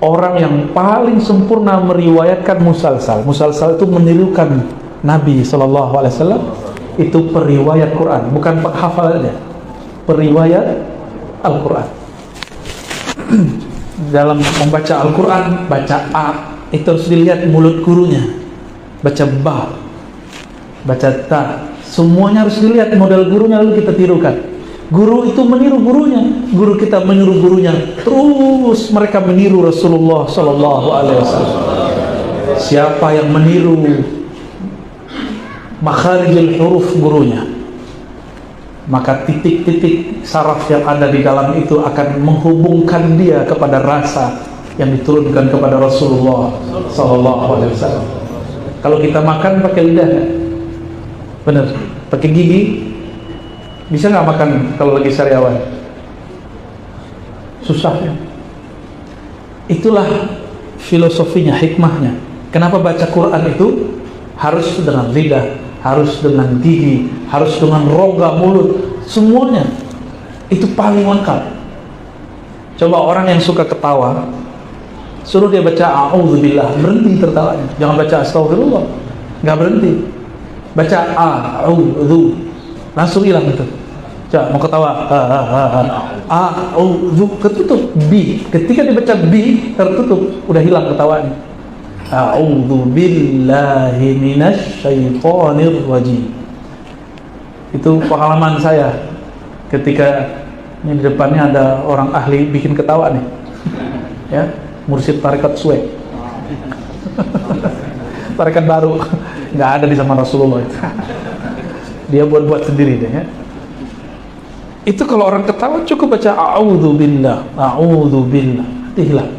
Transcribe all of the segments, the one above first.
orang yang paling sempurna meriwayatkan musalsal. Musalsal itu menirukan Nabi SAW. Itu periwayat Quran, bukan penghafal aja, periwayat Al-Quran. Dalam membaca Al-Quran, baca A itu harus dilihat mulut gurunya. Baca Ba, baca Ta, semuanya harus dilihat model gurunya, lalu kita tirukan. Guru itu meniru gurunya, guru kita meniru gurunya, terus mereka meniru Rasulullah SAW. Siapa yang meniru makharijul huruf gurunya, maka titik-titik saraf yang ada di dalam itu akan menghubungkan dia kepada rasa yang diturunkan kepada Rasulullah SAW. Kalau kita makan pakai lidah, benar, pakai gigi, bisa nggak makan kalau lagi sariawan? Susah ya. Itulah filosofinya, hikmahnya. Kenapa baca Quran itu harus dengan lidah, harus dengan gigi, harus dengan rongga mulut, semuanya itu paling lengkap. Coba orang yang suka ketawa, suruh dia baca a'udzubillah, berhenti tertawanya. Jangan baca astagfirullah, nggak berhenti. Baca a'udzu, langsung hilang itu. Coba mau ketawa, a'udzu, ketutup. B, ketika dibaca B tertutup, udah hilang ketawanya. A'udzu billahi minasyaitonir rajim. Itu pengalaman saya ketika ini di depannya ada orang ahli bikin ketawa nih, ya, mursyid tarekat Suwek, tarekat baru, nggak ada di zaman Rasulullah itu. Dia buat sendiri deh ya. Itu kalau orang ketawa cukup baca a'udzu billah, a'udzu billah, hilang.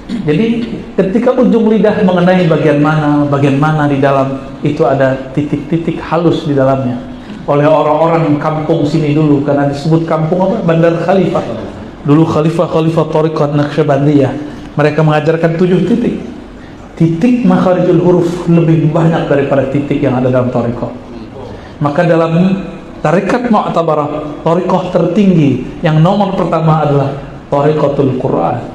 Jadi ketika ujung lidah mengenai bagian mana di dalam itu ada titik-titik halus di dalamnya. Oleh orang-orang kampung sini dulu, karena disebut kampung apa? Bandar Khalifah. Dulu khalifah Thariqat Naqsyabandiyah. Mereka mengajarkan 7 titik. Titik makharijul huruf lebih banyak daripada titik yang ada dalam thariqah. Maka dalam tarekat Mu'tabarah, thariqah tertinggi yang nomor pertama adalah thariqatul Quran.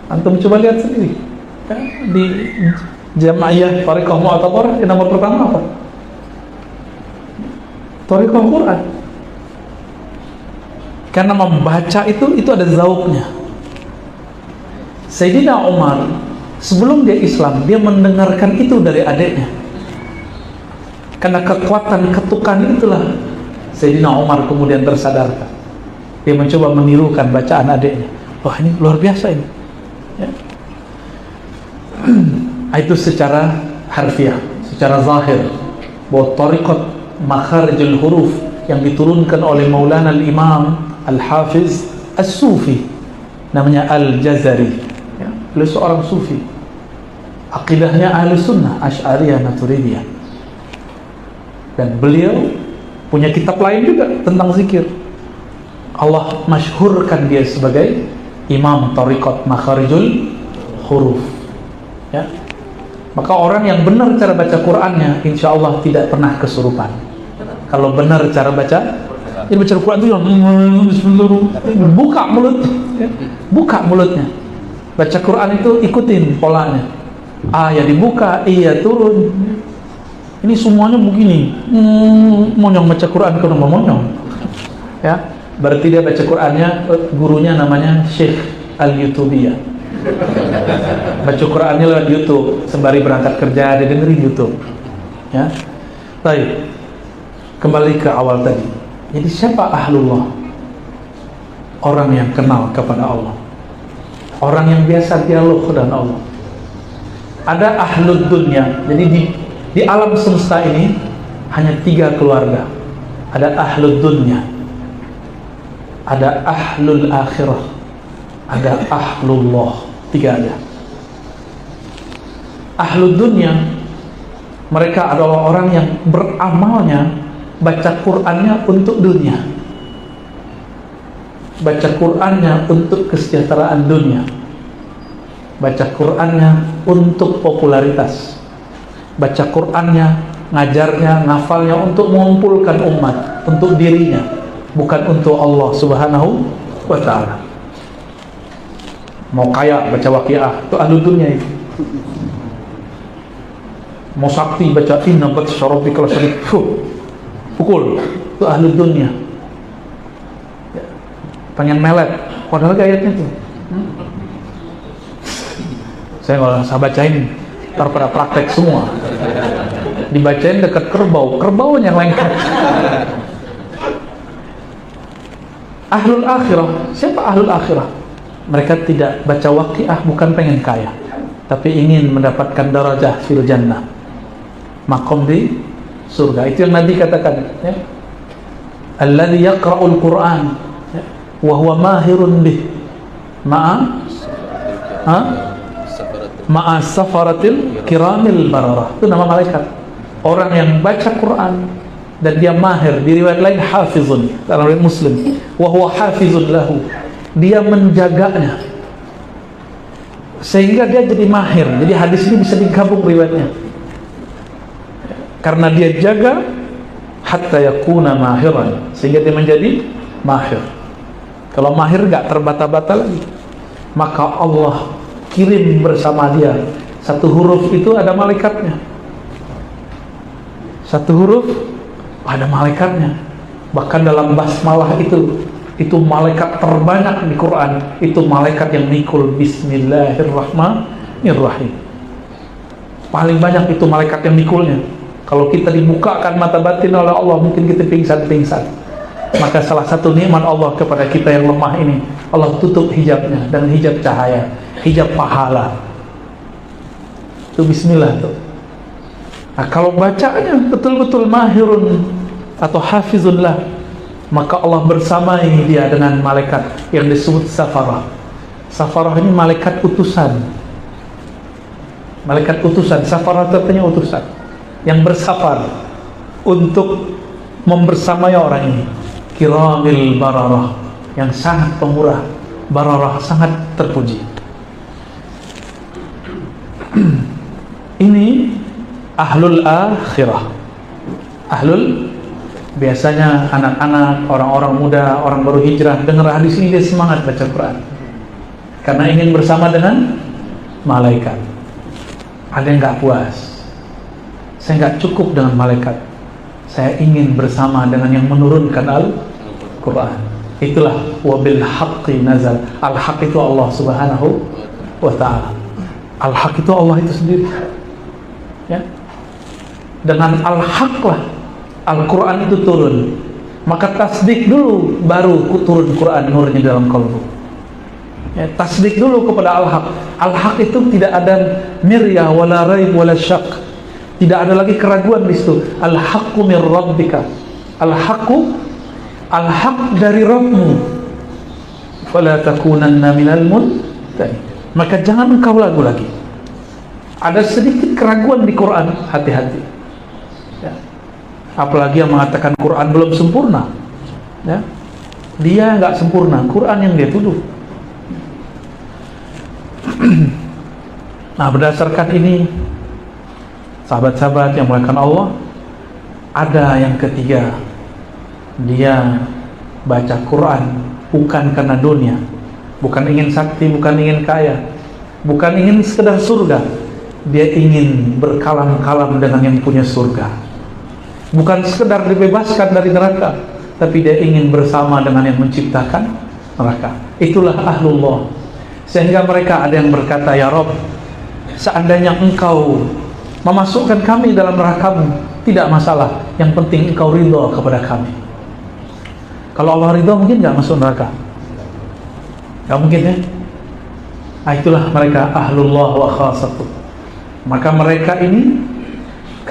Antum coba lihat sendiri ya, di Jamaiyah Thariqah Mu'tabarah yang nomor pertama apa? Thariqah Quran. Karena membaca itu ada zauknya. Sayyidina Umar sebelum dia Islam, dia mendengarkan itu dari adiknya. Karena kekuatan ketukan itulah Sayyidina Umar kemudian tersadarkan. Dia mencoba menirukan bacaan adiknya. Wah, ini luar biasa ini. Ya. Itu secara harfiah, secara zahir, bahwa thariqat makharijul huruf yang diturunkan oleh Maulana al-Imam Al-Hafiz As-Sufi, namanya Al-Jazari ya. Beliau seorang sufi, akidahnya ahli sunnah Asy'ariyah Maturidiyah, dan beliau punya kitab lain juga tentang zikir. Allah masyhurkan dia sebagai Imam Thariqat Makharijul Huruf ya. Maka orang yang benar cara baca Qur'annya, insya Allah tidak pernah kesurupan. Kalau benar cara baca, jadi baca Quran itu yang buka mulut ya. Buka mulutnya. Baca Quran itu ikutin polanya. A ya dibuka, iya turun. Ini semuanya begini. Monyong baca Quran ke rumah monyong ya. Berarti dia baca Qur'annya, gurunya namanya Syekh Al-Yutubiyah. Baca Qur'annya lewat YouTube, sembari berangkat kerja dia dengerin YouTube. Ya. Baik. Kembali ke awal tadi. Jadi siapa ahlullah? Orang yang kenal kepada Allah. Orang yang biasa dialog dengan Allah. Ada ahlul dunya. Jadi di alam semesta ini hanya 3 keluarga. Ada ahlul dunya, ada ahlul akhirah, ada ahlullah. 3 ada. Ahlul dunya, mereka adalah orang yang beramalnya baca Qur'annya untuk dunia, baca Qur'annya untuk kesejahteraan dunia, baca Qur'annya untuk popularitas, baca Qur'annya, ngajarnya, ngafalnya untuk mengumpulkan umat, untuk dirinya, bukan untuk Allah Subhanahu wa ta'ala. Mau kaya baca waqiah, itu ahlu dunia itu. Mau sakti baca inna batsha rabbikal syadid, pukul, itu ahlu dunia. Pengen melet, padahal ayatnya tuh. Saya nggak usah bacain, ntar pada praktek semua. Dibacain dekat kerbau, kerbaunya yang lengket. Ahlul akhirah, siapa ahlul akhirah? Mereka tidak baca waqiah bukan pengen kaya, tapi ingin mendapatkan darajah fil jannah, makom di surga. Itu yang Nabi katakan, ya. Alladzi yaqra'ul Qur'an wa huwa mahirun bih ma'a safaratil kiramil bararah. Itu nama malaikat. Orang yang baca Quran dan dia mahir, di riwayat lain hafizun, dalam riwayat Muslim, wa huwa hafizun lahu, dia menjaganya sehingga dia jadi mahir. Jadi hadis ini bisa digabung riwayatnya, karena dia jaga hatta yakuna mahiran, sehingga dia menjadi mahir. Kalau mahir gak terbata-bata lagi, maka Allah kirim bersama dia satu huruf itu ada malaikatnya, satu huruf ada malaikatnya. Bahkan dalam basmalah itu malaikat terbanyak di Quran, itu malaikat yang mikul Bismillahirrahmanirrahim. Paling banyak itu malaikat yang mikulnya. Kalau kita dibukakan mata batin oleh Allah, mungkin kita pingsan-pingsan. Maka salah satu nikmat Allah kepada kita yang lemah ini, Allah tutup hijabnya, dan hijab cahaya, hijab pahala. Itu bismillah tuh. Nah, kalau bacanya betul-betul mahirun atau hafizunlah, maka Allah bersamai dia dengan malaikat yang disebut safarah. Safarah ini malaikat utusan. Malaikat utusan, safarah artinya utusan, yang bersafar untuk membersamai orang ini. Kiramil bararah, yang sangat pemurah, bararah, sangat terpuji. Ini ahlul akhirah. Ahlul, biasanya anak-anak, orang-orang muda, orang baru hijrah dengar hadis ini dia semangat baca Quran karena ingin bersama dengan malaikat. Ada yang gak puas, saya gak cukup dengan malaikat, saya ingin bersama dengan yang menurunkan Al-Quran. Itulah wabil haqqi nazal. Al-haq itu Allah subhanahu wa ta'ala. Al-haq itu Allah itu sendiri, ya. Dengan al-haq lah Al-Quran itu turun. Maka tasdik dulu, baru turun Quran nurnya dalam kalbu, ya. Tasdik dulu kepada al-haq. Al-haq itu tidak ada miryah wala raib wala syak, tidak ada lagi keraguan di situ. Al-haqqu min rabbika, al-haqqu, al-haq dari Rabbmu, fala takunanna minal mumtarin. Maka jangan engkau ragu lagi. Ada sedikit keraguan di Quran, hati-hati, ya. Apalagi yang mengatakan Quran belum sempurna, ya. Dia nggak sempurna, Quran yang dia tuduh. Nah, berdasarkan ini, sahabat-sahabat yang muliakan Allah, ada yang ketiga, dia baca Quran bukan karena dunia, bukan ingin sakti, bukan ingin kaya, bukan ingin sekedar surga. Dia ingin berkalam-kalam dengan yang punya surga, bukan sekedar dibebaskan dari neraka, tapi dia ingin bersama dengan yang menciptakan neraka. Itulah ahlullah. Sehingga mereka ada yang berkata, ya Rabb, seandainya engkau memasukkan kami dalam neraka-Mu, tidak masalah, yang penting engkau ridha kepada kami. Kalau Allah ridha, mungkin gak masuk neraka? Gak mungkin, ya. Nah, itulah mereka ahlullah wa khasatuh. Maka mereka ini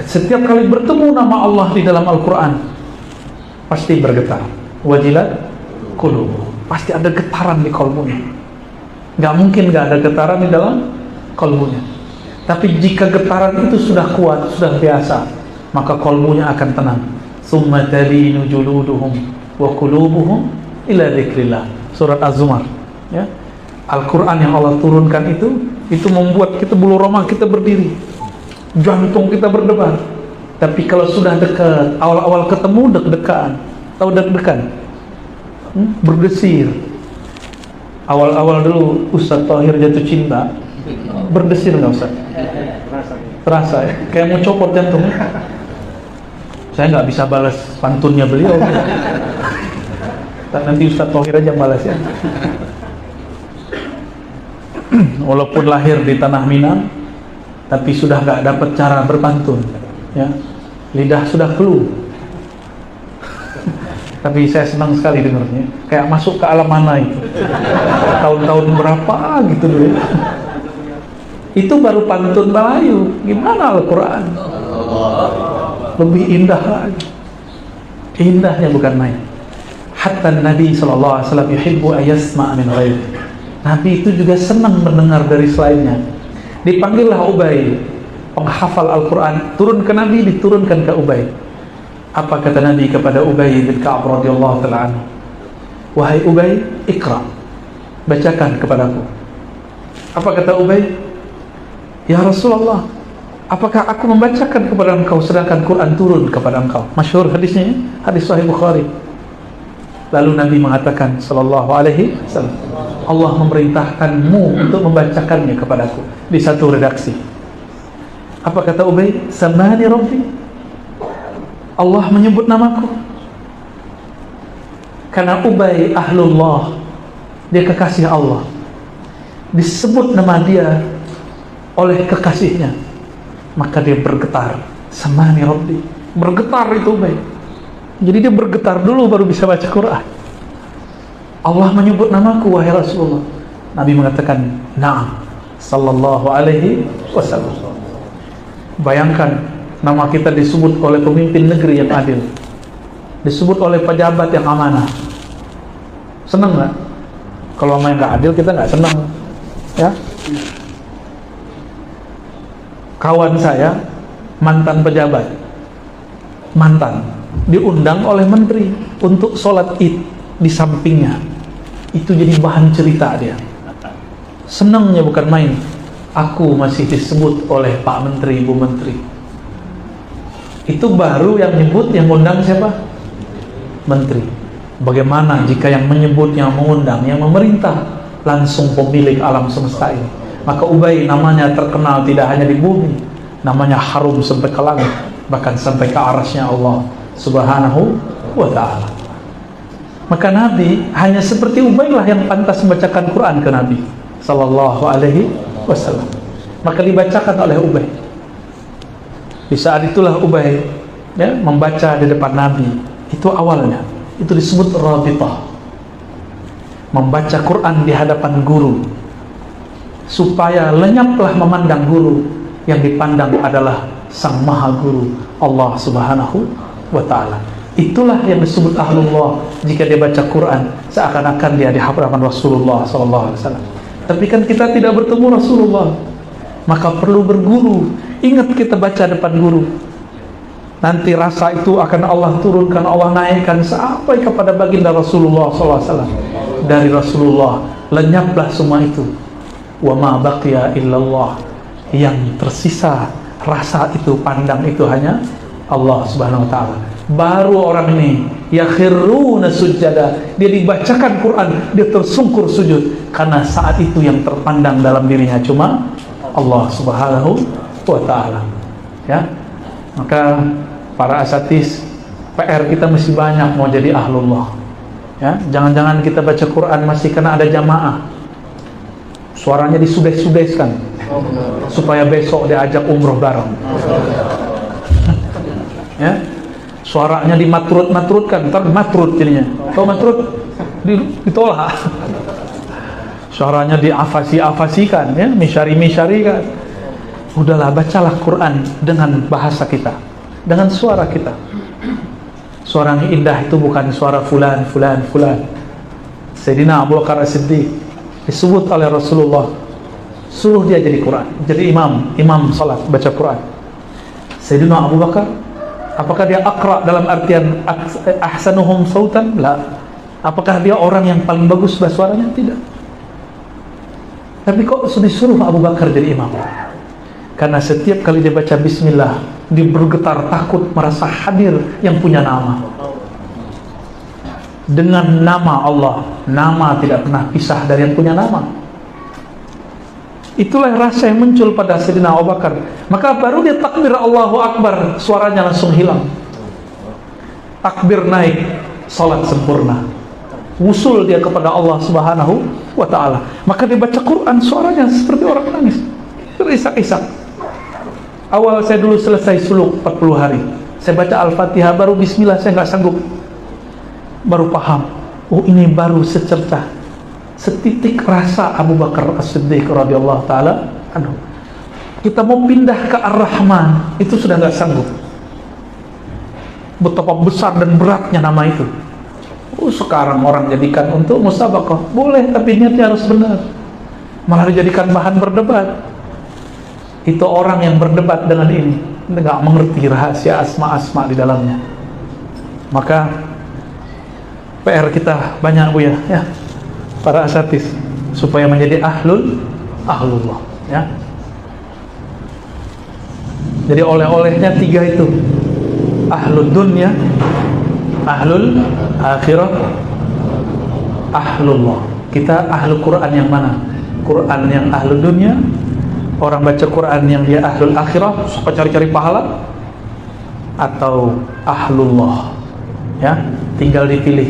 setiap kali bertemu nama Allah di dalam Al-Quran, pasti bergetar. Wajilat qulubuhum, pasti ada getaran di kalbunya. Gak mungkin gak ada getaran di dalam kalbunya. Tapi jika getaran itu sudah kuat, sudah biasa, maka kalbunya akan tenang. Summa talinu juluduhum wa qulubuhum ila dzikrillah. Surat Az-Zumar, ya. Al-Quran yang Allah turunkan itu membuat kita bulu roma kita berdiri, jantung kita berdebar. Tapi kalau sudah dekat, awal-awal ketemu deg-degan, tahu deg-degan, berdesir. Awal-awal dulu Ustaz Thohir jatuh cinta, berdesir nggak Ustaz? Terasa ya? Kayak mau copot jantung. Saya nggak bisa balas pantunnya beliau. Nanti Ustaz Thohir aja balas ya. Walaupun lahir di tanah Minang, tapi sudah nggak dapat cara berpantun, ya. Lidah sudah keluh. Tapi saya senang sekali dengarnya, kayak masuk ke alam mana itu. Tahun-tahun berapa gitu dulu. Itu baru pantun Melayu. Gimana Al-Quran? Lebih indah lagi. Indahnya bukan main. Hatta Nabi SAW yuhibbu ayasma' min ghairi. Nabi itu juga senang mendengar dari selainnya. Dipanggillah Ubay, penghafal Al-Quran, turun ke Nabi, diturunkan ke Ubay. Apa kata Nabi kepada Ubay bin Ka'ab radhiyallahu ta'ala anhu? Wahai Ubay, ikra, bacakan kepadaku. Apa kata Ubay? Ya Rasulullah, apakah aku membacakan kepada engkau sedangkan Quran turun kepada engkau? Masyhur hadisnya, hadis Sahih Bukhari. Lalu Nabi mengatakan sallallahu alaihi wasallam, Allah memerintahkanmu untuk membacakannya kepadaku di satu redaksi. Apa kata Ubay? Samani Rabbi, Allah menyebut namaku. Karena Ubay ahlullah, dia kekasih Allah, disebut nama dia oleh kekasihnya, maka dia bergetar. Samani Rabbi, bergetar itu Ubay. Jadi dia bergetar dulu baru bisa baca Quran. Allah menyebut namaku wahai Rasulullah. Nabi mengatakan na'am sallallahu alaihi wasallam. Bayangkan nama kita disebut oleh pemimpin negeri yang adil, disebut oleh pejabat yang amanah. Senang nggak? Kalau sama yang nggak adil kita nggak senang, ya. Kawan saya mantan pejabat, diundang oleh menteri untuk sholat id di sampingnya. Itu jadi bahan cerita dia. Senangnya bukan main. Aku masih disebut oleh Pak Menteri, Bu Menteri. Itu baru yang nyebut, yang undang siapa? Menteri. Bagaimana jika yang menyebut, yang mengundang, yang memerintah langsung pemilik alam semesta ini? Maka Ubay namanya terkenal tidak hanya di bumi, namanya harum sampai ke langit, bahkan sampai ke arasnya Allah Subhanahu wa ta'ala. Maka Nabi hanya seperti Ubay lah yang pantas membacakan Quran ke Nabi sallallahu alaihi wasallam. Maka dibacakan oleh Ubay. Di saat itulah Ubay, ya, membaca di depan Nabi. Itu awalnya. Itu disebut rabitah. Membaca Quran di hadapan guru, supaya lenyaplah memandang guru, yang dipandang adalah Sang Maha Guru, Allah Subhanahu wa ta'ala. Itulah yang disebut ahlullah. Jika dia baca Quran seakan-akan dia di hadapan Rasulullah SAW. Tapi kan kita tidak bertemu Rasulullah, maka perlu berguru. Ingat kita baca depan guru, nanti rasa itu akan Allah turunkan, Allah naikkan sampai kepada baginda Rasulullah SAW. Dari Rasulullah lenyaplah semua itu. Wa ma baqiya illallah. Yang tersisa rasa itu, pandang itu hanya Allah Subhanahu wa ta'ala. Baru orang ini yakhiruna sujada, dia dibacakan Quran, dia tersungkur sujud, karena saat itu yang terpandang dalam dirinya cuma Allah Subhanahu wa ta'ala. Ya, maka para asatiz, PR kita masih banyak mau jadi ahlullah. Ya, jangan-jangan kita baca Quran masih kena ada jamaah, suaranya disudes-sudeskan supaya besok diajak umroh bareng. Ya, suaranya dimatrut-matrutkan, ntar matrut jadinya. Tahu matrut? Ditolak. Suaranya diafasi-afasikan, ya, misyari-misyarikan. Udahlah, bacalah Quran dengan bahasa kita, dengan suara kita. Suara yang indah itu bukan suara fulan. Sayyidina Abu Bakar As-Siddiq disebut oleh Rasulullah, suruh dia jadi Quran, jadi imam salat baca Quran. Sayyidina Abu Bakar, apakah dia aqra dalam artian ahsanuhum sautan? La. Apakah dia orang yang paling bagus bahasa suaranya? Tidak. Tapi kok disuruh Abu Bakar jadi imam? Karena setiap kali dia baca bismillah, dia bergetar takut merasa hadir yang punya nama. dengan nama Allah. Nama tidak pernah pisah dari yang punya nama. Itulah rasa yang muncul pada Sayyidina Abu Bakar. Maka baru dia takbir Allahu Akbar, suaranya langsung hilang. Takbir naik, salat sempurna. Wusul dia kepada Allah Subhanahu wa ta'ala. Maka dia baca Quran, suaranya seperti orang menangis, terisak-isak. Awal saya dulu selesai suluk 40 hari, saya baca Al-Fatihah, baru bismillah saya nggak sanggup. Baru paham, oh ini baru secercah, setitik rasa Abu Bakar As-Siddiq radhiyallahu ta'ala anhu. Kita mau pindah ke Ar-Rahman, itu sudah nggak sanggup. Betapa besar dan beratnya nama itu. Oh, sekarang orang jadikan untuk musabaqah, boleh, tapi niatnya harus benar. Malah dijadikan bahan berdebat. Itu orang yang berdebat dengan ini nggak mengerti rahasia asma-asma di dalamnya. Maka PR kita banyak, Bu, ya, para asatidz, supaya menjadi ahlullah, ya. Jadi oleh-olehnya 3 itu: ahlul dunya, ahlul akhirah, ahlullah. Kita ahlul Quran yang mana? Quran yang ahlul dunya, orang baca Quran yang dia ahlul akhirah, suka cari-cari pahala, atau ahlullah, ya. Tinggal dipilih,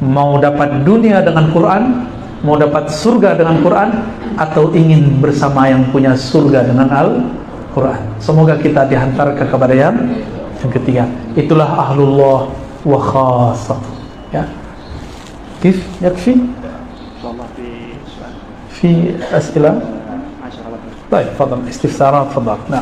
mau dapat dunia dengan Quran, mau dapat surga dengan Quran, atau ingin bersama yang punya surga dengan Al-Quran. Semoga kita dihantarkan kepada yang ketiga. Itulah ahlullah wa khassah, ya. Kif yakfi fi as'ilah. Baik, fadal istifsarat, fadal. Nah,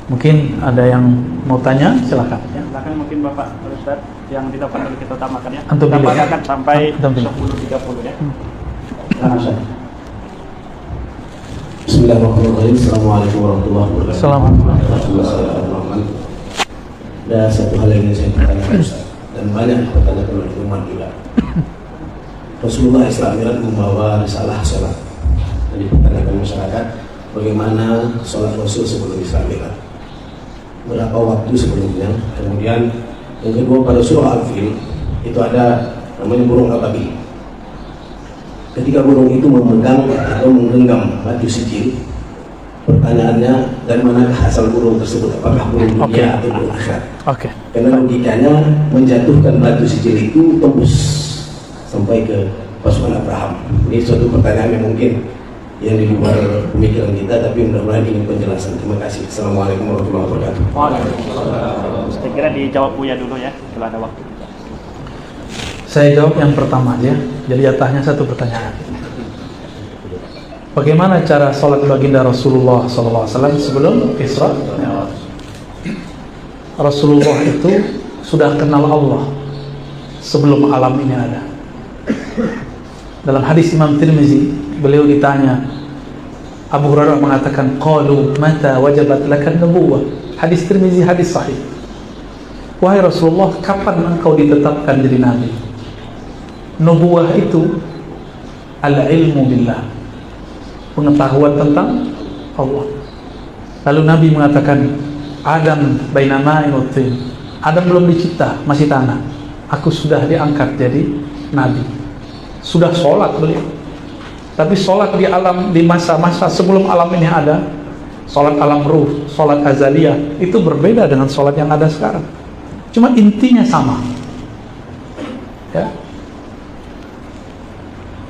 mungkin ada yang mau tanya, silakan. Ya, silakan mungkin Bapak Ustaz yang tidak perlu kita utamakan, ya. Antum kita pilih, akan sampai Antum 10.30, ya. Bismillahirrahmanirrahim. Assalamualaikum warahmatullahi wabarakatuh. Assalamualaikum. Ada satu hal yang ingin saya tanyakan, Ustaz, dan banyak pertanyaan oleh umat juga. Rasulullah SAW membawa risalah sholat. Jadi pertanyaan masyarakat, bagaimana sholat Rasul sebelum Islam Mi'raj? Berapa waktu sebelumnya? Kemudian yang kedua, pada surah Al-Fil itu ada namanya burung ababil. Ketika burung itu memegang atau menggenggam batu sijil, pertanyaannya, dari manakah asal burung tersebut? Apakah burung dunia atau burung akhirat? Karena logikanya menjatuhkan batu sijil itu tembus sampai ke pasukan Abraham. Ini suatu pertanyaan yang mungkin yang di luar pemikiran kita, tapi mudah-mudahan ingin penjelasan. Terima kasih. Assalamualaikum warahmatullahi wabarakatuh. Waalaikumsalam. Saya kira dijawab Buya dulu, ya, kalau ada waktu. Saya jawab yang pertama aja. Jadi jatahnya satu pertanyaan. Bagaimana cara sholat baginda Rasulullah SAW sebelum Isra Mi'raj? Rasulullah itu sudah kenal Allah sebelum alam ini ada. Dalam hadis Imam Tirmizi, beliau ditanya, Abu Hurairah mengatakan, qalu mata wajabat lakan nubuwah. Hadis Tirmizi, hadis sahih. Wahai Rasulullah, kapan engkau ditetapkan jadi nabi? Nubuwah itu al-ilmu billah, pengetahuan tentang Allah. Lalu Nabi mengatakan, Adam baina ma'in wa tin. Adam belum dicipta, masih tanah. Aku sudah diangkat jadi nabi. Sudah sholat beliau. Tapi sholat di alam, di masa-masa sebelum alam ini ada, sholat alam ruh, sholat azaliyah, itu berbeda dengan sholat yang ada sekarang. Cuma intinya sama, ya.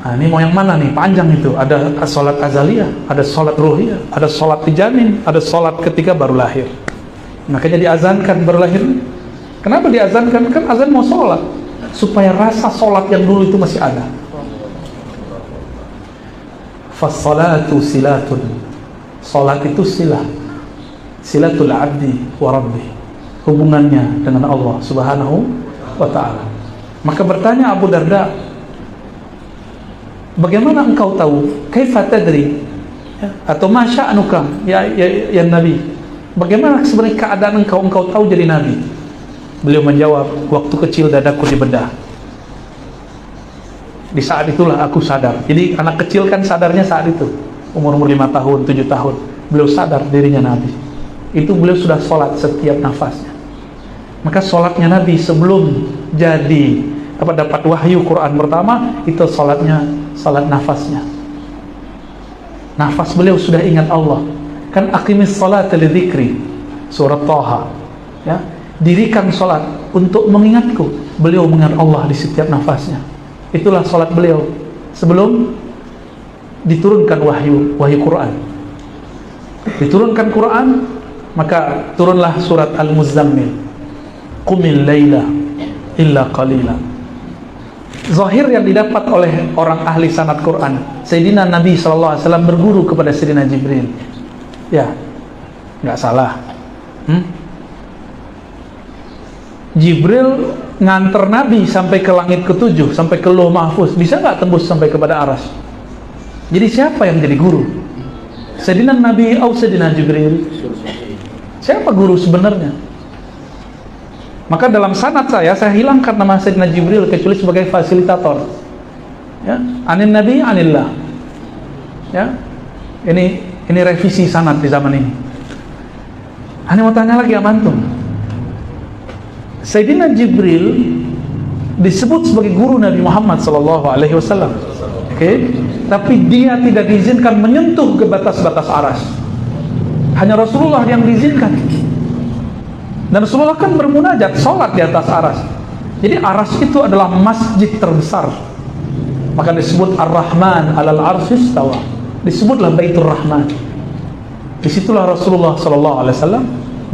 Nah, ini mau yang mana nih? Panjang itu. Ada sholat azaliyah, ada sholat ruhiyah, ada sholat dijamin, ada sholat ketika baru lahir. Makanya diazankan baru lahir. Kenapa diazankan? Kan azan mau sholat, supaya rasa sholat yang dulu itu masih ada. Fassalatu silatun. Sholat itu silah, silatul abdi wa rabbi, hubungannya dengan Allah Subhanahu wa ta'ala. Maka bertanya Abu Darda, bagaimana engkau tahu? Kaifa tadri? Ya, atau ma sya'nuka ya Nabi? Bagaimana sebenarnya keadaan engkau tahu jadi nabi? Beliau menjawab, waktu kecil dadaku dibedah. Di saat itulah aku sadar. Jadi anak kecil kan sadarnya saat itu, umur 5 tahun, 7 tahun. Beliau sadar dirinya nabi. Itu beliau sudah sholat setiap nafasnya. Maka sholatnya Nabi sebelum jadi dapat wahyu Quran pertama, itu sholatnya sholat nafasnya. Nafas beliau sudah ingat Allah. Kan aqimis sholata lidzikri, surat Thaha, ya. Dirikan sholat untuk mengingatku. Beliau mengingat Allah di setiap nafasnya. Itulah sholat beliau sebelum diturunkan wahyu Quran. Diturunkan Quran, maka turunlah surat Al-Muzammil, Qumil laila illa qalila. Zahir yang didapat oleh orang ahli sanad Quran, Sayyidina Nabi SAW berguru kepada Sayyidina Jibril. Ya, nggak salah. Jibril nganter Nabi sampai ke langit ke-7, sampai ke Lauh Mahfuz. Bisa nggak tembus sampai kepada Arsy? Jadi siapa yang jadi guru? Sayyidina Nabi atau Sayyidina Jibril? Siapa guru sebenarnya? Maka dalam sanad saya hilangkan nama Sayyidina Jibril kecuali sebagai fasilitator. Ya, anin Nabi anillah. Ya, ini revisi sanad di zaman ini. Ani mau tanya lagi sama antum. Sayyidina Jibril disebut sebagai guru Nabi Muhammad SAW. Oke, tapi dia tidak diizinkan menyentuh ke batas-batas Arsy. Hanya Rasulullah yang diizinkan. Dan Rasulullah kan bermunajat, sholat di atas Arsy. Jadi Arsy itu adalah masjid terbesar. Maka disebut Ar-Rahman alal arsy istawa. Disebutlah Baitur Rahman. Disitulah Rasulullah SAW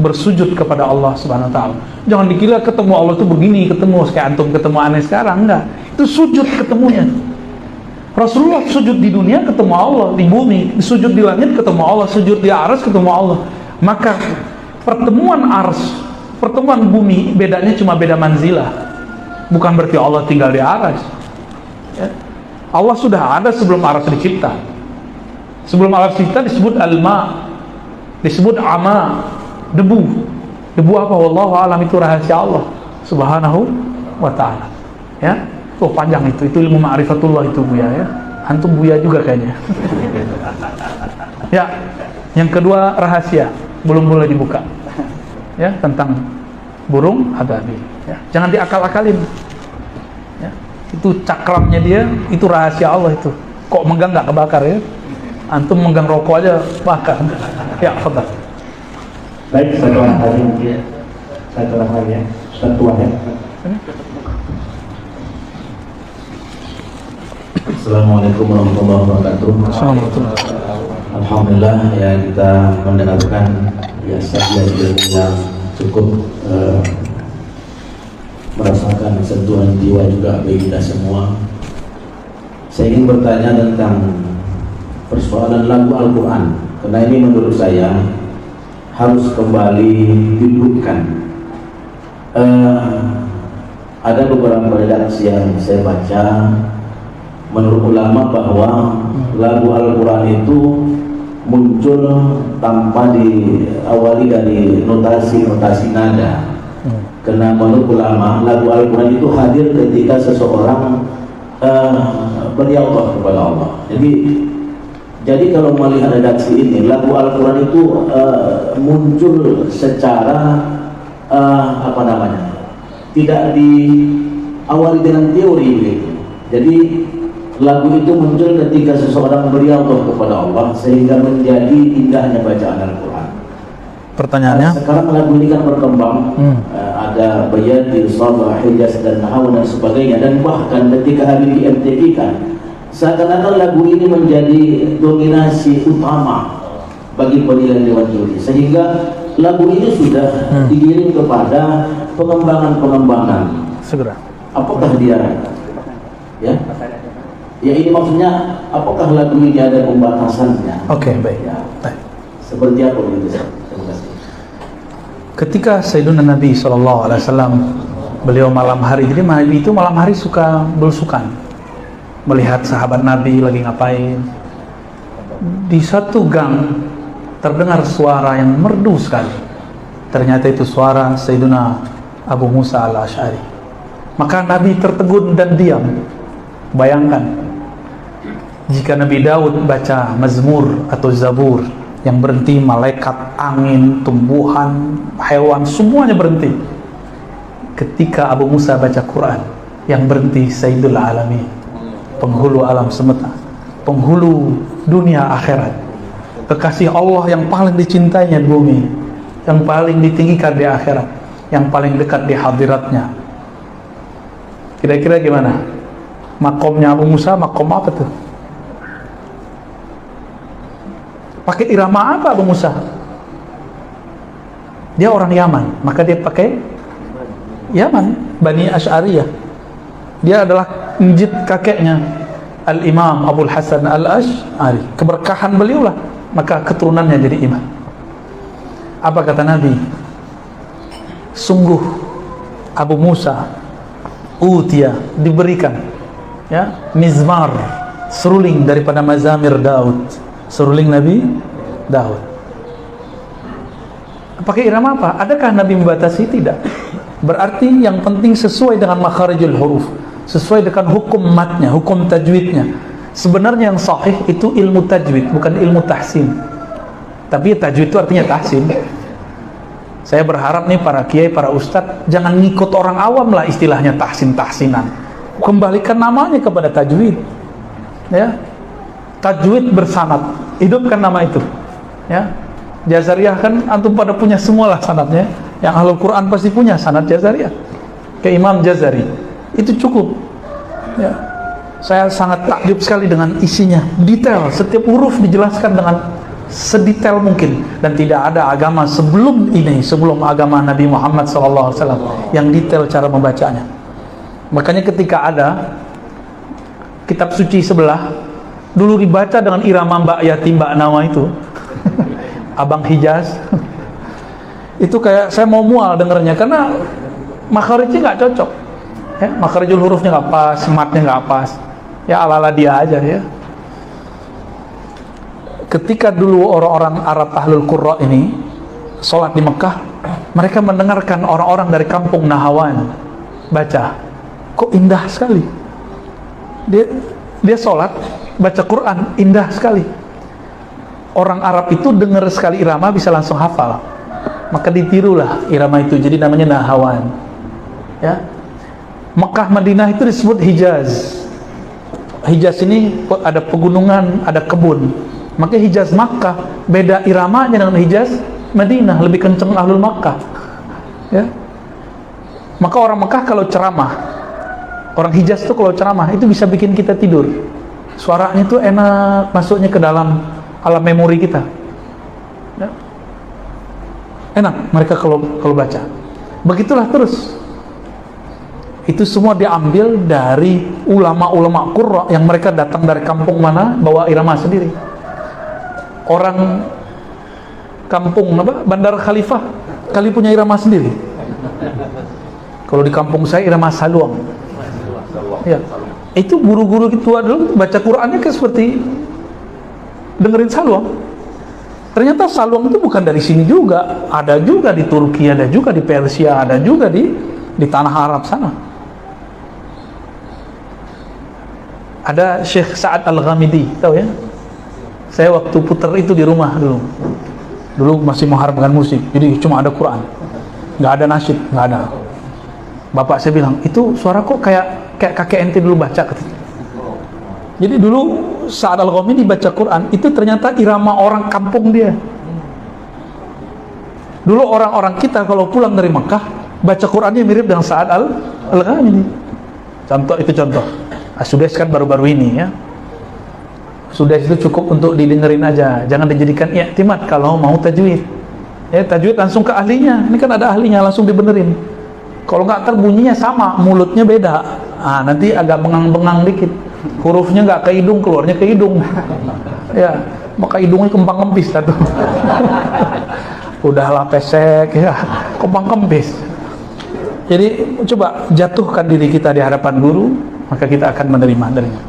bersujud kepada Allah Subhanahu Wa Taala. Jangan dikira ketemu Allah itu begini, ketemu kayak antum ketemu aneh sekarang, enggak. Itu sujud ketemunya. Rasulullah sujud di dunia ketemu Allah, di bumi, sujud di langit ketemu Allah, sujud di Arsy ketemu Allah. Maka pertemuan Arsy, pertemuan bumi, bedanya cuma beda manzilah. Bukan berarti Allah tinggal di Arsy. Ya. Allah sudah ada sebelum Arsy dicipta. Sebelum Arsy dicipta disebut Al-Ma, disebut Ama, debu. Debu apa? Wallahu alam, itu rahasia Allah Subhanahu wa Ta'ala. Ya. Oh, panjang itu ilmu ma'rifatullah itu Buya, ya. Antum Buya juga kayaknya. Ya. Yang kedua rahasia, belum boleh dibuka. Ya, tentang burung ababil. Ya. Jangan diakal-akalin. Ya. Itu cakramnya dia, itu rahasia Allah itu. Kok megang nggak kebakar ya? Antum megang rokok aja bakar. Ya, fadhal. Baik, satu orang lagi mungkin. Satu orang lagi ya. Satu orang ya. Assalamualaikum warahmatullahi wabarakatuh. Assalamualaikum. Alhamdulillah ya, kita mendengarkan ya sajian yang cukup merasakan sentuhan jiwa juga bagi kita semua. Saya ingin bertanya tentang persoalan lagu Al-Quran, karena ini menurut saya harus kembali didudukkan. Ada beberapa redaksi yang saya baca, menurut ulama bahwa lagu Al-Quran itu muncul tanpa diawali dari notasi nada. Karena menurut ulama lagu Al-Quran itu hadir ketika seseorang beriadah kepada Allah. Jadi kalau melihat redaksi ini, lagu Al-Quran itu muncul secara tidak diawali dengan teori begitu. Jadi lagu itu muncul ketika seseorang beriadah kepada Allah sehingga menjadi indahnya bacaan Al-Quran. Pertanyaannya? Sekarang lagu ini kan berkembang, ada Bayadir, Sabah, Hijaz dan Nahaw dan sebagainya, dan bahkan ketika habis di MTV kan seakan-akan lagu ini menjadi dominasi utama bagi penilaian Dewan Juri, sehingga lagu ini sudah digiring kepada pengembangan segera. Apakah dia ya ini maksudnya apakah lagu ini ada pembatasannya? Oke, baik. Ya. Baik. Seperti apa begitu? Terima kasih. Ketika Sayyidina Nabi SAW beliau malam hari, jadi Nabi itu malam hari suka belusukan, melihat sahabat Nabi lagi ngapain. Di satu gang terdengar suara yang merdu sekali. Ternyata itu suara Sayyidina Abu Musa al-Asy'ari. Maka Nabi tertegun dan diam. Bayangkan jika Nabi Daud baca Mazmur atau Zabur yang berhenti, malaikat, angin, tumbuhan, hewan semuanya berhenti. ketika Abu Musa baca Quran, yang berhenti Sayyidul Alamin, penghulu alam semesta, penghulu dunia akhirat, kekasih Allah yang paling dicintainya di bumi, yang paling ditinggikan di akhirat, yang paling dekat di hadiratnya. Kira-kira gimana? Makomnya Abu Musa, makom apa tuh? Pakai irama apa Abu Musa? Dia orang Yaman, maka dia pakai Yaman, Bani Asy'ariyah. Dia adalah njit kakeknya Al-Imam Abul Hasan Al-Asy'ari. Keberkahan beliau lah, maka keturunannya jadi imam. Apa kata Nabi? Sungguh Abu Musa utia, diberikan, ya, mizmar, seruling daripada mazamir Daud, seruling Nabi Daud. Pakai irama apa? Adakah Nabi membatasi? Tidak. Berarti yang penting sesuai dengan makharijul huruf, sesuai dengan hukum matnya, hukum tajwidnya. Sebenarnya yang sahih itu ilmu tajwid, bukan ilmu tahsin. Tapi tajwid itu artinya tahsin. Saya berharap nih para kiai, para ustadz jangan ngikut orang awam lah istilahnya tahsin-tahsinan. Kembalikan namanya kepada tajwid. Ya. Tajwid bersanad. Hidupkan nama itu. Ya. Jazariyah kan antum pada punya semualah sanadnya. Yang Ahlul Quran pasti punya sanad Jazariyah. Ke Imam Jazari. Itu cukup. Ya. Saya sangat takjub sekali dengan isinya. Detail, setiap huruf dijelaskan dengan sedetail mungkin, dan tidak ada agama sebelum ini, sebelum agama Nabi Muhammad SAW yang detail cara membacanya. Makanya ketika ada kitab suci sebelah dulu dibaca dengan irama Mbak Yati, Mbak Nawa itu Abang Hijaz itu kayak saya mau mual dengernya, karena makharijnya nggak cocok, ya, makharijul hurufnya nggak pas, matnya nggak pas, ya ala-ala dia aja ya. Ketika dulu orang-orang Arab Ahlul Qurra ini sholat di Mekah, mereka mendengarkan orang-orang dari kampung Nahawan baca, kok indah sekali. Dia sholat, baca Quran, indah sekali. Orang Arab itu dengar sekali irama bisa langsung hafal, maka ditirulah irama itu, jadi namanya Nahawan. Ya, Mekah Madinah itu disebut Hijaz. Hijaz ini ada pegunungan, ada kebun. Maka Hijaz Makkah beda iramanya dengan Hijaz Madinah, lebih kenceng Ahlul Makkah. Ya. Maka orang Makkah kalau ceramah, orang Hijaz itu kalau ceramah itu bisa bikin kita tidur. Suaranya itu enak, masuknya ke dalam alam memori kita. Ya. Enak mereka kalau baca. Begitulah terus. Itu semua diambil dari ulama-ulama Qurra yang mereka datang dari kampung mana bawa irama sendiri. Orang kampung apa? Bandar Khalifah kali punya irama sendiri. Kalau di kampung saya irama saluang. Ya. Itu guru-guru tua dulu baca Qur'annya kayak seperti dengerin saluang. Ternyata saluang itu bukan dari sini juga, ada juga di Turki, ada juga di Persia, ada juga di tanah Arab sana. Ada Syekh Sa'ad Al-Ghamidi, tahu ya? Saya waktu puter itu di rumah dulu masih mengharamkan musik, jadi cuma ada Quran, nggak ada nasyid, nggak ada. Bapak saya bilang, itu suara kok kayak kakek ente dulu baca. Jadi dulu Sa'ad Al-Ghamidi baca Quran itu ternyata irama orang kampung dia. Dulu orang-orang kita kalau pulang dari Mekah baca Qurannya mirip dengan Sa'ad Al-Ghamidi. Contoh. Sudes kan baru-baru ini ya. Sudes itu cukup untuk didengerin aja, jangan dijadikan i'timad kalau mau tajwid. Ya, tajwid langsung ke ahlinya. Ini kan ada ahlinya, langsung dibenerin. Kalau nggak bunyinya sama, mulutnya beda. Nanti agak bengang-bengang dikit. Hurufnya nggak ke hidung, keluarnya ke hidung. Ya, maka hidungnya kempang-kempis satu. Udahlah pesek ya, kempang-kempis. Jadi coba jatuhkan diri kita di hadapan guru, maka kita akan menerima darinya.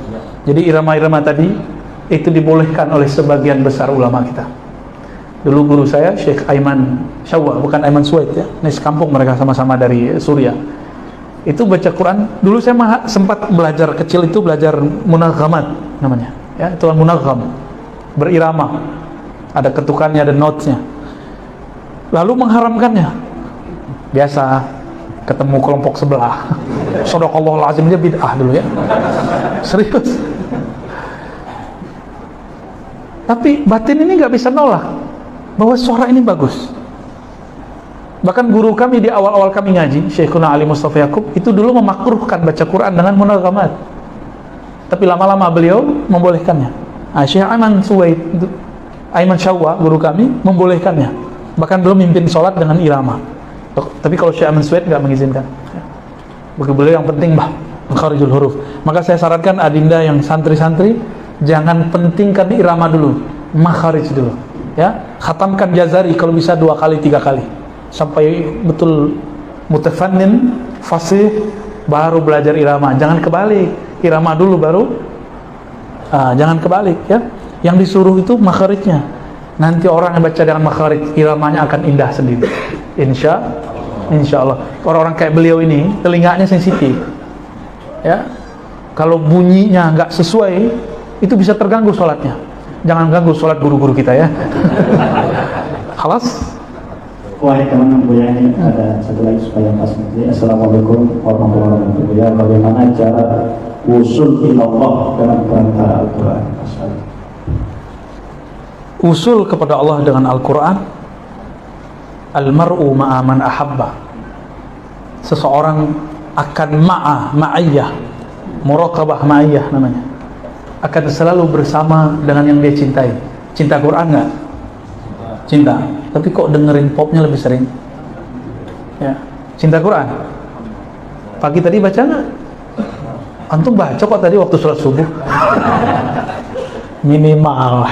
Jadi irama-irama tadi itu dibolehkan oleh sebagian besar ulama kita. Dulu guru saya Syekh Aiman Syawwa, bukan Aiman Suwaid ya, ini sekampung mereka sama-sama dari Suriah. Itu baca Quran, dulu saya sempat belajar kecil itu belajar munaghamat namanya ya, itu munagham, berirama, ada ketukannya, ada notesnya. Lalu mengharamkannya biasa ketemu kelompok sebelah. Shadaqallahul azim aja bid'ah dulu ya. Serius. Tapi batin ini nggak bisa nolak bahwa suara ini bagus. Bahkan guru kami di awal-awal kami ngaji, Syekhuna Ali Mustafa Yaqub, itu dulu memakruhkan baca Quran dengan munaghamat. Tapi lama-lama beliau membolehkannya. Syekh Aiman Syawwa, guru kami, membolehkannya. Bahkan belum mimpin sholat dengan irama. Tapi kalau Syekh Aiman Suwaid nggak mengizinkan. Bagi beliau yang penting makharijul huruf. Maka saya sarankan adinda yang santri-santri jangan pentingkan irama dulu, makharij dulu. Ya, khatamkan Jazari kalau bisa 2 kali 3 kali sampai betul mutafannin, fasih, baru belajar irama. Jangan kebalik, irama dulu baru. Jangan kebalik ya. Yang disuruh itu makharijnya. Nanti orang yang baca dengan makharij, iramanya akan indah sendiri. Insya Allah. Orang-orang kayak beliau ini telinganya sensitif. Ya. Kalau bunyinya nggak sesuai, itu bisa terganggu sholatnya. Jangan ganggu sholat guru-guru kita ya. Khalas. Wahai teman Buya, ini ada satu lagi supaya pas nanti. Assalamualaikum warahmatullahi wabarakatuh. Bagaimana cara usul ilallah dalam perantara Al-Quran? Usul kepada Allah dengan Al-Quran. Al-mar'u ma'a man ahabba. Seseorang akan ma'ayyah, muraqabah ma'ayyah namanya, akan selalu bersama dengan yang dia cintai. Cinta Quran nggak? Cinta. Tapi kok dengerin popnya lebih sering? Ya. Cinta Quran. Pagi tadi baca nggak? Antum baca kok tadi waktu sholat subuh? Minimal.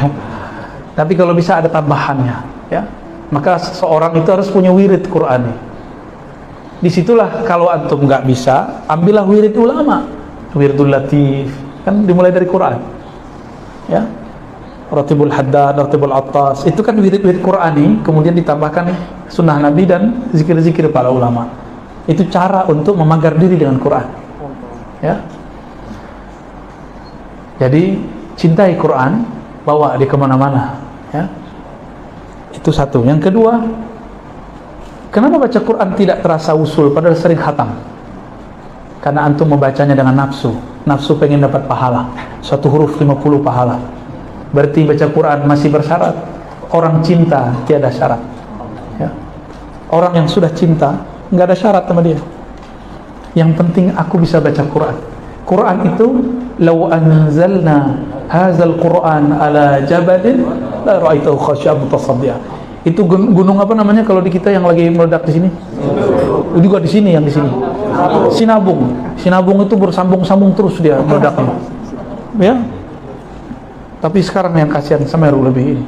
Tapi kalau bisa ada tambahannya, ya. Maka seseorang itu harus punya wirid Qur'ani. Disitulah kalau antum nggak bisa, ambillah wirid ulama, wiridul latif, kan dimulai dari Quran, ya. Ratibul Haddad, Ratibul Attas, itu kan wirid-wirid Qur'ani, kemudian ditambahkan sunnah Nabi dan zikir-zikir para ulama. Itu cara untuk memagar diri dengan Quran, ya. Jadi cintai Quran, bawa dia kemana-mana, ya. Itu satu. Yang kedua, kenapa baca Quran tidak terasa usul padahal sering khatam? Karena antum membacanya dengan nafsu. Nafsu pengen dapat pahala. Satu huruf 50 pahala. Berarti baca Quran masih bersyarat. Orang cinta tiada syarat, ya. Orang yang sudah cinta nggak ada syarat sama dia. Yang penting aku bisa baca Quran. Quran itu law anzalna hadzal Quran ala jabalin la ra'aitahu khashi'an mutasaddian. Itu gunung apa namanya kalau di kita yang lagi meledak di sini? Juga di sini, yang di sini. Sinabung. Sinabung itu bersambung-sambung terus dia meledaknya. Ya. Tapi sekarang yang kasihan Semeru lebih ini.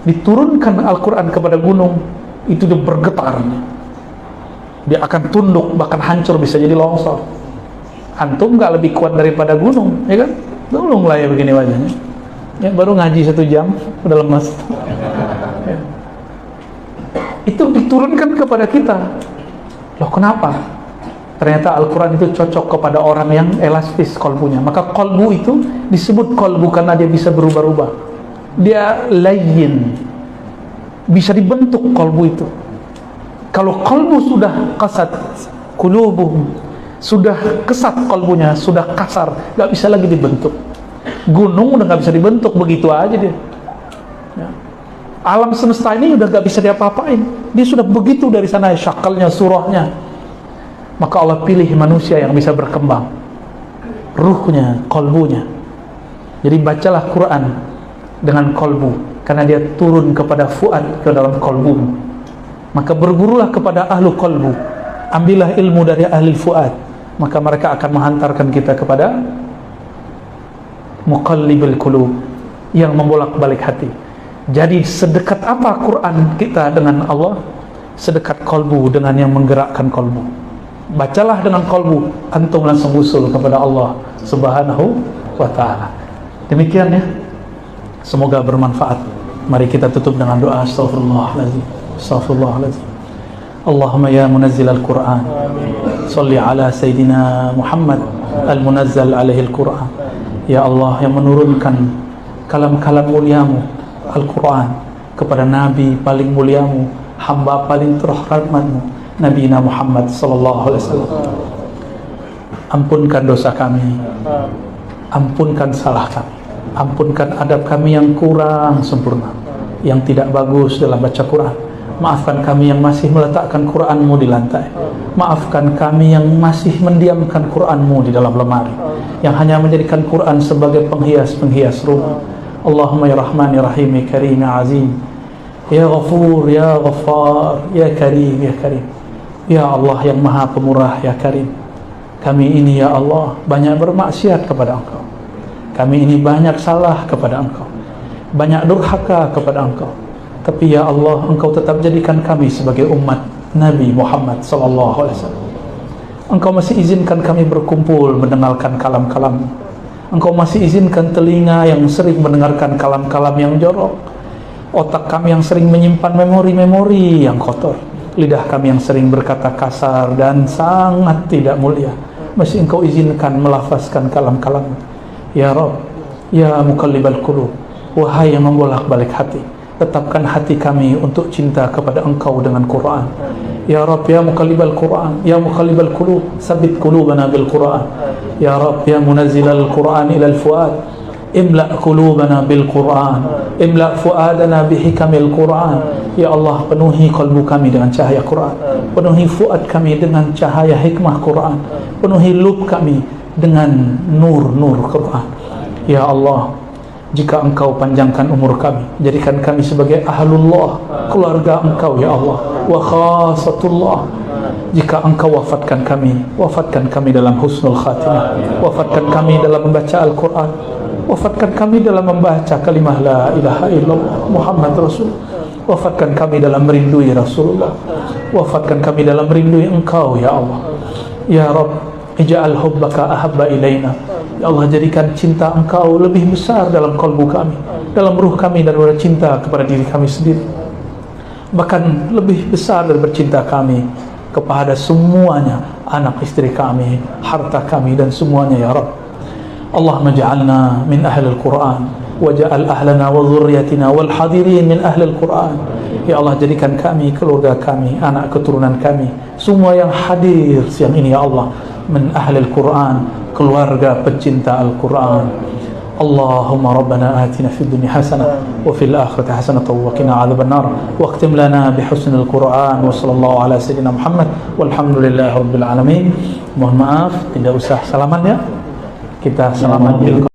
Diturunkan Al-Quran kepada gunung, itu dia bergetar. Dia akan tunduk, bahkan hancur, bisa jadi longsor. Antum nggak lebih kuat daripada gunung, ya kan? Tolong lah ya begini wajahnya. Ya, baru ngaji 1 jam, udah lemas. Ya. Itu diturunkan kepada kita. Loh kenapa? Ternyata Al-Quran itu cocok kepada orang yang elastis kolbunya. Maka kolbu itu disebut kolbu karena dia bisa berubah-ubah. Dia layyin, bisa dibentuk kolbu itu. Kalau kolbu sudah kasat, kulubuhum, sudah kesat kolbunya, sudah kasar, gak bisa lagi dibentuk. Gunung udah gak bisa dibentuk, begitu aja dia, ya. Alam semesta ini udah gak bisa diapa-apain. Dia sudah begitu dari sana, syakalnya, surahnya. Maka Allah pilih manusia yang bisa berkembang, ruhnya, kolbunya. Jadi bacalah Quran dengan kolbu, karena dia turun kepada fuad, ke dalam kolbu. Maka bergurulah kepada ahlu kolbu, ambillah ilmu dari ahli fuad, maka mereka akan menghantarkan kita kepada muqallibul qulub, yang membolak-balik hati. Jadi sedekat apa Quran kita dengan Allah, sedekat kolbu dengan yang menggerakkan kolbu. Bacalah dengan kolbu, antum langsung usul kepada Allah Subhanahu wa ta'ala. Demikian ya. Semoga bermanfaat. Mari kita tutup dengan doa. Astaghfirullahaladzim, astaghfirullahaladzim. Allahumma ya munazzil al-Quran, salli ala Sayyidina Muhammad al-munazzal alaihi al-Quran. Ya Allah yang menurunkan kalam-kalam muliamu Al-Quran kepada Nabi paling muliamu, hamba paling terhormatmu, Nabi Muhammad sallallahu alaihi wasallam. Ampunkan dosa kami, ampunkan salah kami, ampunkan adab kami yang kurang sempurna, yang tidak bagus dalam baca Quran. Maafkan kami yang masih meletakkan Quran-Mu di lantai. Maafkan kami yang masih mendiamkan Quran-Mu di dalam lemari, yang hanya menjadikan Quran sebagai penghias-penghias rumah. Allahumma ya Rahman ya Rahim ya Karim ya Azim ya Ghafur ya Ghaffar ya Karim ya Karim. Ya Allah yang Maha Pemurah ya Karim, kami ini ya Allah banyak bermaksiat kepada Engkau. Kami ini banyak salah kepada Engkau, banyak durhaka kepada Engkau. Tapi ya Allah, Engkau tetap jadikan kami sebagai umat Nabi Muhammad sallallahu alaihi wasallam. Engkau masih izinkan kami berkumpul mendengarkan kalam-kalam. Engkau masih izinkan telinga yang sering mendengarkan kalam-kalam yang jorok, otak kami yang sering menyimpan memori-memori yang kotor, lidah kami yang sering berkata kasar dan sangat tidak mulia, masih Engkau izinkan melafazkan kalam-kalam. Ya Rabb, ya Muqallibal Qulub, wahai yang membolak-balik hati, tetapkan hati kami untuk cinta kepada Engkau dengan Quran. Ya Rabb, ya Muqallibal Quran, ya Muqallibal Qulub, sabbit qulubana bil Quran. Ya Rabb, ya Munazzilal Quran ila al-fuad, imla qulubana bil Quran, imla fuadana bihikamil Quran. Ya Allah, penuhi kalbu kami dengan cahaya Quran, penuhi fuad kami dengan cahaya hikmah Quran, penuhi lub kami dengan nur-nur Quran. Ya Allah, jika Engkau panjangkan umur kami, jadikan kami sebagai ahlullah, keluarga Engkau ya Allah, wa khasatullah. Jika Engkau wafatkan kami dalam husnul khatimah, wafatkan kami dalam membaca Al-Quran, wafatkan kami dalam membaca kalimah la ilaha illallah Muhammad Rasul, wafatkan kami dalam merindui Rasulullah, wafatkan kami dalam merindui Engkau ya Allah. Ya Rabb, ij'al hubbaka ahabba ilaina. Ya Allah, jadikan cinta Engkau lebih besar dalam kalbu kami, dalam ruh kami, dan bercinta kepada diri kami sendiri, bahkan lebih besar dari bercinta kami kepada semuanya, anak istri kami, harta kami, dan semuanya ya Rabb. Allahumma ja'alna min ahlil Quran, waja'al ahlana wa dhurriyyatina wal hadirin min ahlil Quran. Ya Allah, jadikan kami, keluarga kami, anak keturunan kami, semua yang hadir siang ini ya Allah, min ahlil Quran, keluarga pecinta Al-Quran. Allahumma rabbana atina fid dunya hasanah wa fil akhirati hasanah wa qina adzabannar wa akhtim lana bi husnil Quran wa sallallahu ala sayyidina Muhammad walhamdulillahi rabbil alamin. Mohon maaf tidak usah salaman ya, kita salaman